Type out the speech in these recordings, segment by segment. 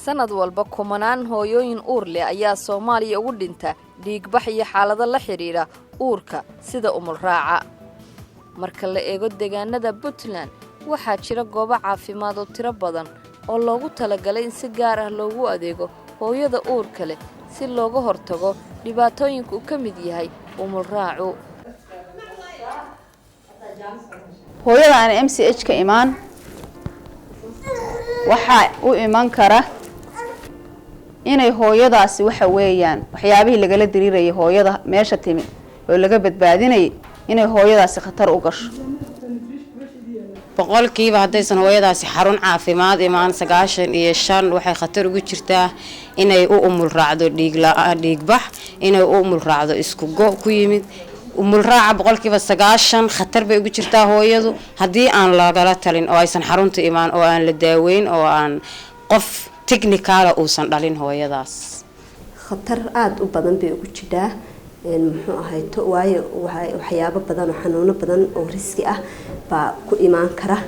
sanad walba kumanaan hooyooyin uur leh ayaa Soomaaliya ugu dhinta dhiigbax iyo xaalado la xiriira uurka sida umul raaca. Marka la eego deegaanada Puntland waxaa jira goobo caafimaad oo tiro badan oo loogu talagalay in si gaar ah loogu adeego hooyada uurka leh si looga hortago dhibaatooyinka uu ka mid yahay umul raacu. hooyada aan MCH ka imaan waxa uu iman kara inay hooyadaasi waxa weeyaan waxyaabihii laga diriiray hooyada meesha timi oo laga badbaadinay inay hooyadaasi khatar u gasho. boqolkiiba haddaysan hooyadaasi xarun caafimaad imaan 95 waxay khatar ugu jirtaa inay u umul raacdo dhiigbax inay u umul raacdo isku go ku yimid umul raaca boqolkiiba 90 khatar bay ugu jirtaa hooyadu haddii aan lagala talin oo aysan xarunta imaan oo aan la daaweyn oo aan qof technical uusan dhalin hooyadaas khatar aad u badan bay ugu jiraa muxuu ahayto waayo waxyaabo badan oo xanuuno badan oo riski ah baa ku imaan kara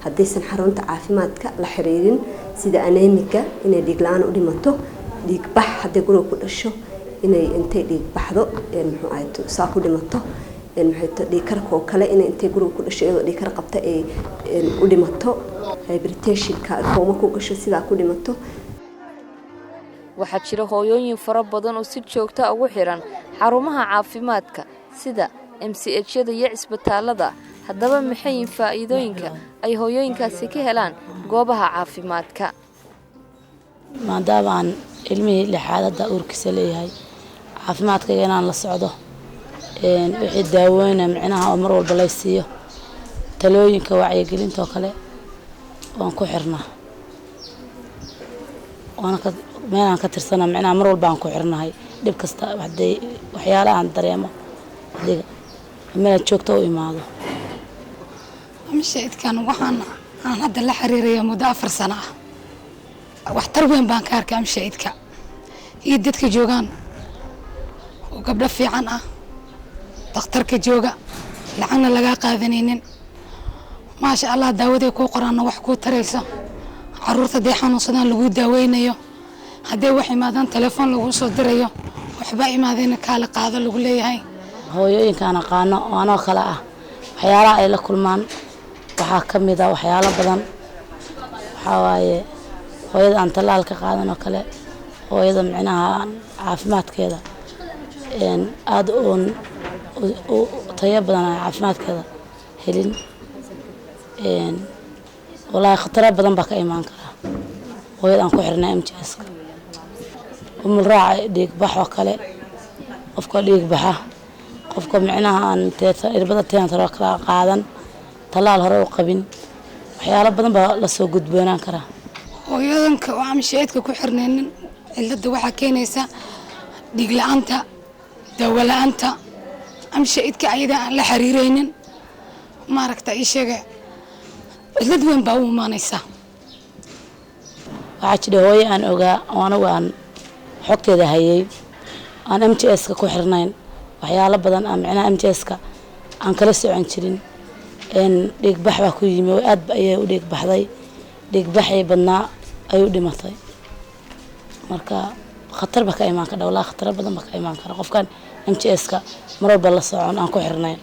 haddaysan xarunta caafimaadka la xiriirin sida anemika inay dhiig la'aan u dhimato dhiig bax haddii guriga ku dhasho inay intay dhiig baxdo muxuu ahayto saa ku dhimato maxay dhiig karka oo kale inay intay guriga ku dhasho iyadoo dhiig kar qabta ay u dhimato hypertension-ka kooma ku gasho sidaa ku dhimato. waxaa jira hooyooyin fara badan oo si joogto ah ugu xiran xarumaha caafimaadka sida MCH-yada iyo isbitaalada. haddaba maxay faa'iidooyinka ay hooyooyinkaasi ka helaan goobaha caafimaadka? maadaama aan ilmihii lixaadada uurkiisa leeyahay caafimaadka inaan la socdo wixii daaweyn micnaha oo mar walba la siiyo talooyinka wacyigelinta kale waan ku xirnaa meelaan ka tirsana micnaha mar walba aan ku xirnahay dib kasta waxyaalaha aan dareemo adiga meel joogto u imaado. MCH-kan waxaan hadda la xiriiraya muddo 4 sano ah waxtar weyn baan ka arkay MCH-ka iyo dadka joogaan oo gabdho fiican ah dhakhtarka jooga lacagna laga qaadanaynin maasha Allah daawaday ku qoraan wax ku taraysa caruurta day xanuunsadaan lagu daaweynayo haddii wax imaadaan telefoon lagu soo dirayo waxba imaadeen kala qaado lagu leeyahay. hooyooyinkaan aqaano oo anoo kala ah waxyaalaha ay la kulmaan waxaa ka mid ah waxyaalo badan waxaa waaye hooyada aan talaalka qaadan oo kale hooyada micnaha caafimaadkeeda aad u tayo badan caafimaadkeeda helin والله خطر بدن بك إيمان كلا ويد أنكو حرنا MCH ومن راعي ديك بحوا كلا قفكو ديك بحا قفكو معناها أن إربطة تين ترى كلا قاعدا طلال هرو قبين وحيالا بدن بلسو قد بينان كلا ويدنك وعمشيتك كو حرنين إلا دوحا كينيسا ديك لأنت دولا أنت عمشيتك أيضا لحريرين ما ركت أي شيء إذا وين باو ما نيسا وعشت هوي أن أوجا وأنا وأن حكت ذا هي أنا MCH كحرنين وحيالا بدن أنا MCH أن كلسو عن شرين إن ديك بحبة كوي مواد بأيه وديك بحذي ديك بحي بدنا أيودي مثاي مركا خطر بك إيمان كده ولا خطر بدن بك إيمان كده قف كان MCH مرة بالله صعون أن كحرنين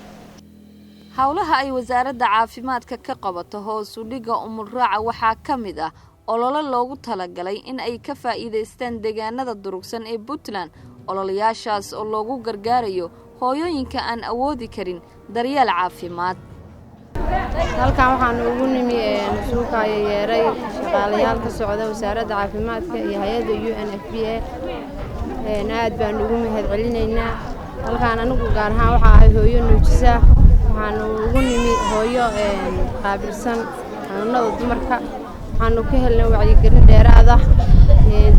hawlaha ay wasaaradda caafimaadka ka qabato hoos u dhiga umul raaca waxaa ka mid ah olole loogu talagalay in ay ka faa'iideystaan deegaanada durugsan ee Puntland ololayaashaas oo loogu gargaarayo hooyooyinka aan awoodi karin daryeel caafimaad. halkan waxaan ugu nimi suuqa yeeray shaqaalayaal ka socda wasaaradda caafimaadka iyo hay'adda UNFPA aad baan ugu mahadcelinaynaa. halkan anigu gaar ahaan waxa ay hooyo nuujisa waxaan ugu nimi hooyo qaabilsan xanuunada dumarka waxaan ka helnay wacyigelin dheeraad ah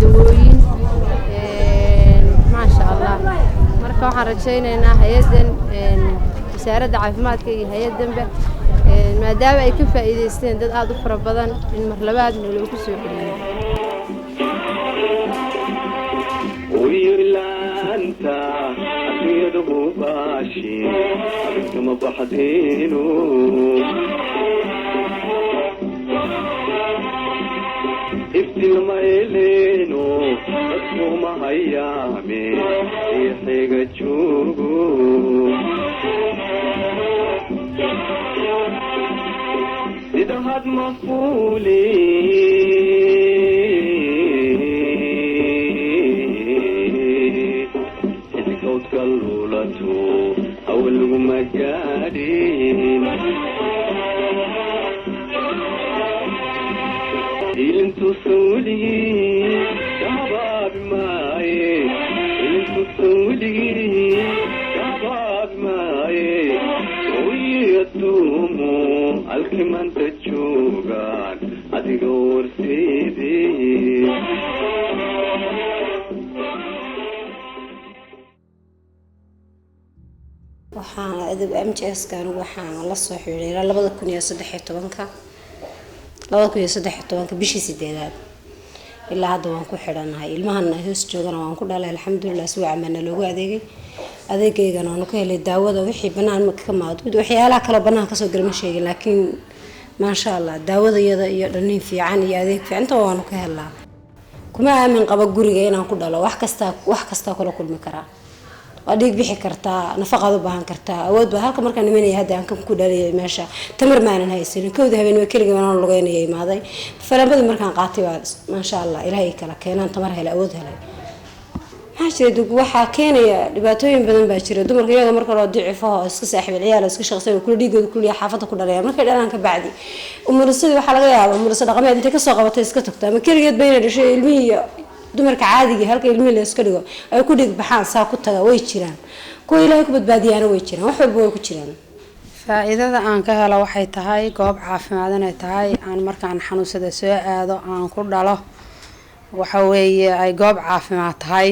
dawooyin ma sha Allah marka waxaan rajaynaynaa hay'adan wasaaradda caafimaadka iyo hay'adanba maadaama ay ka faa'iideysteen dad aad u fara badan in mar labaad lagu soo celiyo iftilma eleeno dadkuma hayaame ixiga joogo sida had mafuuli xilkowd kalulato awalguma gaadhin ilintu sawligii kabaabi maaye ilintu sawligii kabaabi maaye oyaduumo alkimanta joogaan adiga warseedee waxaan adab MTS kan waxaan la soo xiriiray 2013 bishii 8 ilaa hadda waan ku xidhanahay ilmahan hoos joogana waan ku dhalay alxamdulillah si wacan loogu adeegeygana waan ka helay daawada wixii banaan ma ka maad waxyaalaha kale banaan ka soo galma sheegin laakiin ma sha Allah daawada iyo dhalin fiican iyo adeeg fiican waan ka helaa kuma aamin qaba guriga inaan ku dhalo wax kasta kala kulmi karaa adiig bixi kartaa nafaqad u baahan kartaa awood ba halka markaan nimanay hadda aan ku dhaliyay meesha tamar maanan haysan kooda habeen way kaliya waan lugeynay imaaday falaanbada markaan qaatay waa ma sha Allah ilaahay kala keenan tamar hela awood helay haashid waxa keenaya dhibaatooyin badan baa jira dumarka iyaga marka loo dicifo iska saaxiib ciyaal iska shaqsiga kula dhiigooda kula xaafada ku dhalaya markay dhalaan ka bacdi umursada waxa laga yaabaa umursada dhaqameed inta ka soo qabatay iska tagtaa ma kaligeed bayna dhashay ilmihiisa dumarka caadiga halka ilmihi la iska dhigo ay ku dhig baxaan saa ku taga way jiraan kuwa ilaahay ku badbaadiyana way jiraan wax walba way ku jiraan faa'iidada aan ka helo waxay tahay goob caafimaad inay tahay aan markaan xanuunsada soo aado aan ku dhalo waxa weeye ay goob caafimaad tahay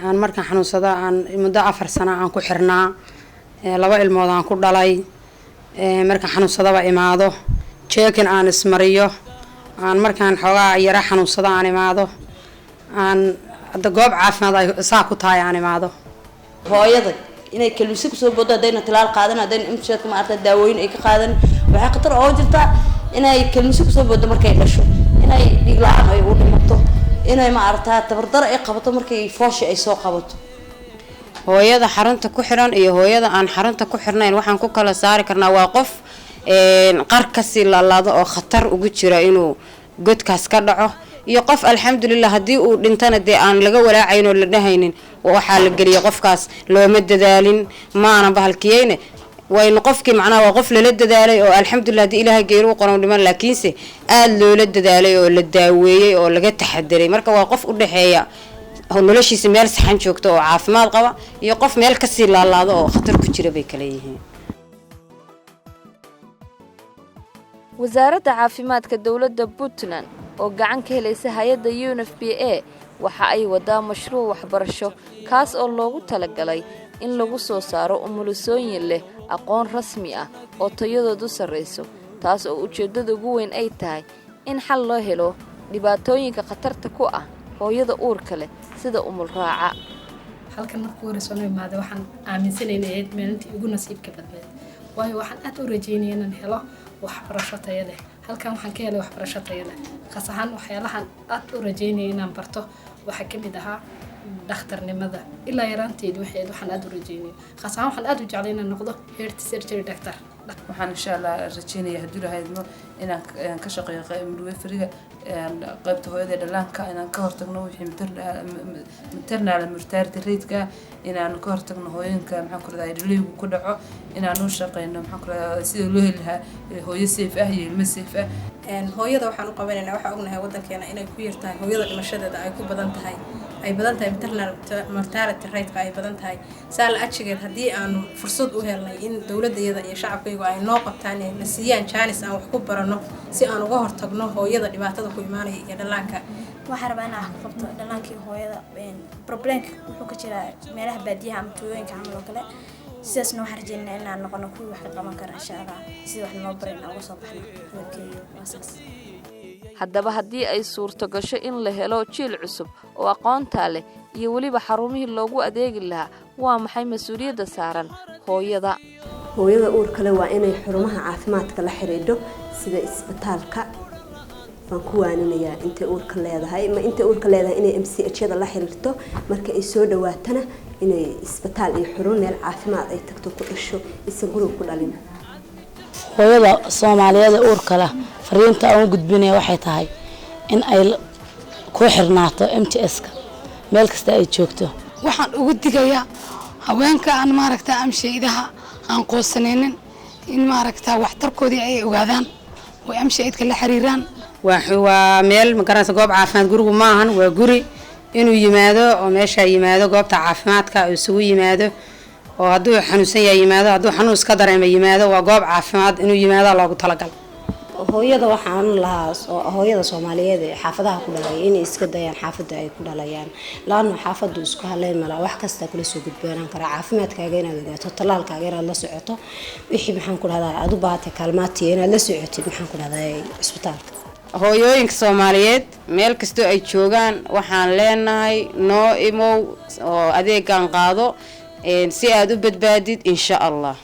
aan markaan xanuunsada aan muddo 4 sano aan ku xirnaa 2 ilmood aan ku dhalay markaan xanuunsadaba imaado check-in aan ismariyo aan markaan xogaa yara xanuunsada aan imaado aan hadda goob caafimaad ay saa ku tahay aan imaado hooyada inay kalluusi ku soo boodo hadayna talaal qaadan hadayna imtixaanka ma arta daawooyin ay ka qaadan waxa khatar oo jirta inay kalluusi ku soo boodo markay dhasho inay dhiig la'aan ay u dhimato inay ma arta tabardar ay qabato markay fooshi ay soo qabato hooyada xarunta ku xiran iyo hooyada aan xarunta ku xirnayn waxaan ku kala saari karnaa waa qof qarkasi laalaado oo khatar ugu jira inuu godkaas ka dhaco iyo qof alxamdulillah hadii uu dhintana de aan laga walaacayn oo la dhahaynin waxa la galiyo qofkaas looma dadaalin maana bahalkiyeen wayna qofkii macnaa waa qof la dadaalay oo alxamdulillah hadii ilaahay geeru qoran dhiman laakiinse aad loola dadaalay oo la daaweeyay oo laga taxadiray marka waa qof u dhaxeeya noloshiisa meel saxan joogto oo caafimaad qaba iyo qof meel ka sii laalaado oo khatar ku jira bay kala yihiin wasaaradda caafimaadka dawladda Puntland oo gacan ka helaysa hay'adda UNFPA waxa ay wadaa mashruuc waxbarasho kaas oo loogu talagalay in lagu soo saaro umulisooyin leh aqoon rasmi ah oo tayadoodu sareyso taas oo ujeedada ugu weyn ay tahay in xal loo helo dhibaatooyinka khatarta ku ah hooyada uurka leh sida umul raaca halkan markuu horeysano imaado waxaan aaminsanaynay maalintii ugu nasiibka badneed waayo waxaan aad u rajaynayaa inaan helo waxbarasho tayo leh halkan waxaan ka helay waxbarasho tayo leh khaas ahaan waxyaalahan aad u rajaynayay inaan barto waxa ka mid ahaa dhakhtarnimada ilaa yaraanteedii waxaan aad u rajaynayay khaas ahaan waxaan aad u jeclay inaan noqdo heart surgery doctor waxaan insha Allah rajaynayaa hadii lahaydmo inaan ka shaqeeyo midwiferyga qaybta hooyada dhalaanka inaan ka hortagno wixii maternal mortality rate-ka inaan ka hortagno hooyinka maxaan ku raadayay dhaligu ku dhaco inaan u shaqeyno maxaan ku raadayay sida loo heli lahaa hooyo safe ah iyo ilmo safe ah hooyada waxaan u qabanaynaa waxa ognahay wadankeena inay ku yartahay hooyada dhimashadeeda ay ku badan tahay maternal mortality rate-ka ay badan tahay saal ajigeed hadii aan fursad u helnay in dawladda iyo shacabkaygu ay noo qabtaan na siiyaan chance aan wax ku barano si aan uga hortagno hooyada dhibaatada ku imaanaya iyo dhalaanka waxaan rabaa inaan wax ka qabto dhalaankii hooyada problemka wuxuu ka jiraa meelaha baadiyaha ama tuulooyinka camal oo kale sidaasna waxaan rajaynayaa inaan noqono kuwii wax ka qaban kara insha Allah sida wax loo barin uga soo baxno dadkeeyo waasaas haddaba haddii ay suurto gasho in la helo jiil cusub oo aqoonta leh iyo waliba xarumihii loogu adeegi lahaa waa maxay mas'uuliyadda saaran hooyada uurka leh waa inay xarumaha caafimaadka la xiriidho sida isbitaalka baan ku waaninayaa intay uurka leedahay ma intay uurka leedahay inay MCH-yada la xiriirto marka ay soo dhawaatana inay isbitaal iyo xarun meel caafimaad ay tagto ku dhasho isan guriga ku dhalin hooyada Soomaaliyeed uurka leh fariinta aan gudbinay waxay tahay in ay ku xirnaato MTS-ka meel kasta ay joogto waxaan ugu digayaa haweenka aan maaragtaa amshaydaha aan qoonsanaynin in maaragtaa waxtarkoodii ay ogaadaan oo amshaydka la xiriiraan waa meel ma garanaysa goob caafimaad gurigu ma ahan waa guri inuu yimaado oo meesha yimaado goobta caafimaadka isugu yimaado oo hadduu xanuunsan yahay yimaado hadduu xanuun iska dareemo yimaado waa goob caafimaad inuu yimaado loogu talagal hooyada waxaan lahaa hooyada Soomaaliyeed ee xaafadaha ku dhalay inay iska dayaan xaafada ay ku dhalayaan laana xaafadu isku haleyn mala wax kasta kula soo gudbaan kara caafimaadkaaga inaad ogaato talaalkaaga inaad la socoto wixii maxaan ku dhahdaa aad u baahatay kaalmaadtii inaad la socotid maxaan ku dhahdaa isbitaalka hooyooyinka Soomaaliyeed meel kasta ay joogaan waxaan leenahay noo imow oo adeegan qaado si aad u badbaadid insha Allah